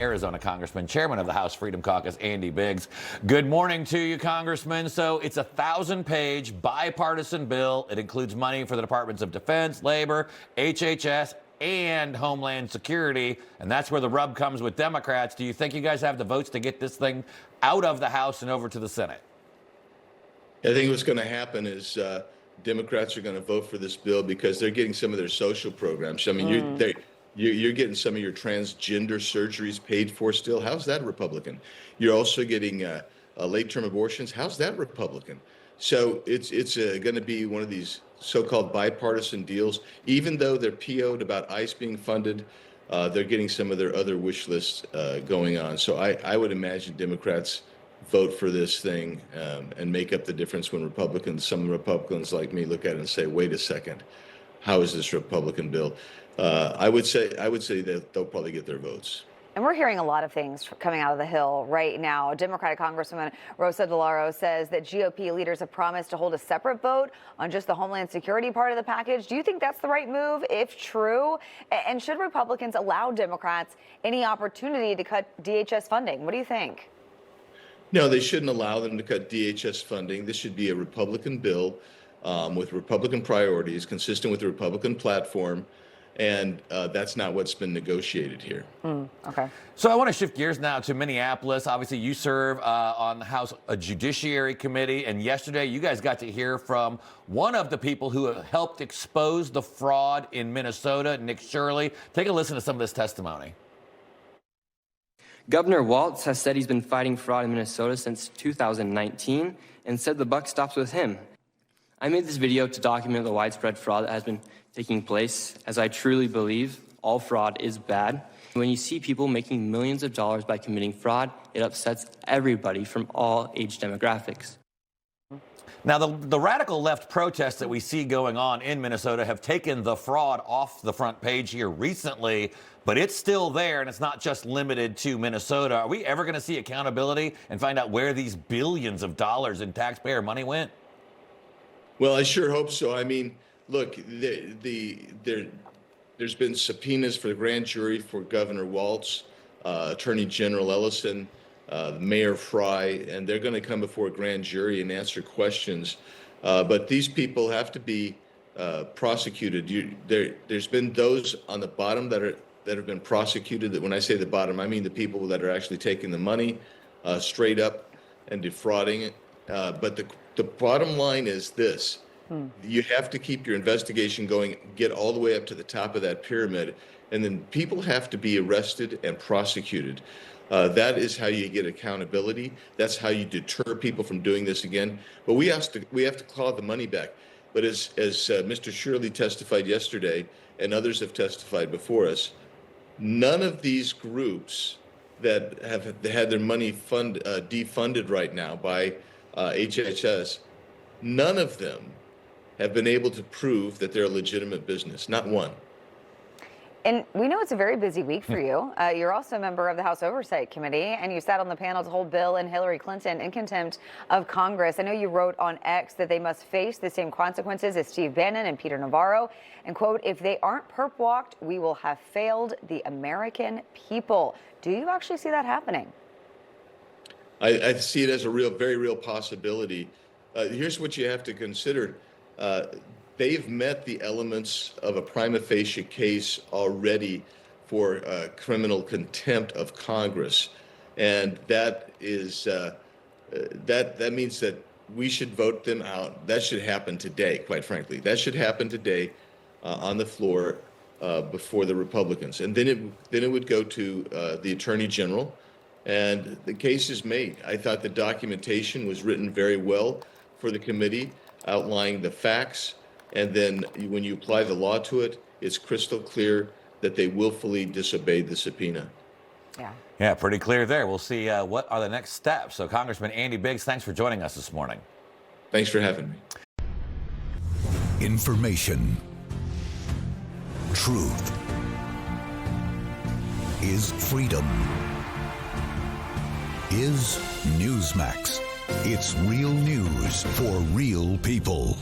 Arizona Congressman, Chairman of the House Freedom Caucus, Andy Biggs. Good morning to you, Congressman. So it's a 1,000-page bipartisan bill. It includes money for the Departments of Defense, Labor, HHS, and Homeland Security. And that's where the rub comes with Democrats. Do you think you guys have the votes to get this thing out of the House and over to the Senate? I think what's going to happen is Democrats are going to vote for this bill because they're getting some of their social programs. I mean, you're getting some of your transgender surgeries paid for still. How's that Republican? You're also getting late-term abortions. How's that Republican? So it's going to be one of these so-called bipartisan deals. Even though they're PO'd about ICE being funded, they're getting some of their other wish lists going on. So I would imagine Democrats vote for this thing and make up the difference when some Republicans like me look at it and say, wait a second, how is this Republican bill? I would say that they'll probably get their votes. And we're hearing a lot of things coming out of the Hill right now. Democratic Congresswoman Rosa DeLauro says that GOP leaders have promised to hold a separate vote on just the Homeland Security part of the package. Do you think that's the right move, if true? And should Republicans allow Democrats any opportunity to cut DHS funding? What do you think? No, they shouldn't allow them to cut DHS funding. This should be a Republican bill with Republican priorities, consistent with the Republican platform. And that's not what's been negotiated here. Okay. So I want to shift gears now to Minneapolis. Obviously, you serve on the House Judiciary Committee. And yesterday, you guys got to hear from one of the people who helped expose the fraud in Minnesota, Nick Shirley. Take a listen to some of this testimony. Governor Walz has said he's been fighting fraud in Minnesota since 2019 and said the buck stops with him. I made this video to document the widespread fraud that has been taking place, as I truly believe all fraud is bad. When you see people making millions of dollars by committing fraud, it upsets everybody from all age demographics. Now, the radical left protests that we see going on in Minnesota have taken the fraud off the front page here recently, but it's still there, and it's not just limited to Minnesota. Are we ever going to see accountability and find out where these billions of dollars in taxpayer money went? Well, I sure hope so. I mean, look, there's been subpoenas for the grand jury for Governor Walz, Attorney General Ellison, Mayor Fry, and they're going to come before a grand jury and answer questions. But these people have to be prosecuted. There's been those on the bottom that have been prosecuted. That when I say the bottom, I mean the people that are actually taking the money straight up and defrauding it. But the bottom line is this. You have to keep your investigation going, get all the way up to the top of that pyramid, and then people have to be arrested and prosecuted. That is how you get accountability. That's how you deter people from doing this again. But we have to claw the money back. But as Mr. Shirley testified yesterday, and others have testified before us, none of these groups that have had their money defunded right now by HHS, none of them have been able to prove that they're a legitimate business, not one. And we know it's a very busy week for you. You're also a member of the House Oversight Committee, and you sat on the panel to hold Bill and Hillary Clinton in contempt of Congress. I know you wrote on X that they must face the same consequences as Steve Bannon and Peter Navarro. And quote, if they aren't perp walked, we will have failed the American people. Do you actually see that happening? I see it as a very real possibility. Here's what you have to consider. They've met the elements of a prima facie case already for criminal contempt of Congress, and that is that means that we should vote them out. That should happen today, quite frankly. That should happen today on the floor before the Republicans, and then it would go to the Attorney General, and the case is made. I thought the documentation was written very well for the committee, outlining the facts. And then when you apply the law to it, it's crystal clear that they willfully disobeyed the subpoena. Yeah, pretty clear there. We'll see what are the next steps. So Congressman Andy Biggs, thanks for joining us this morning. Thanks for having me. Information. Truth is freedom. Is Newsmax. It's real news for real people.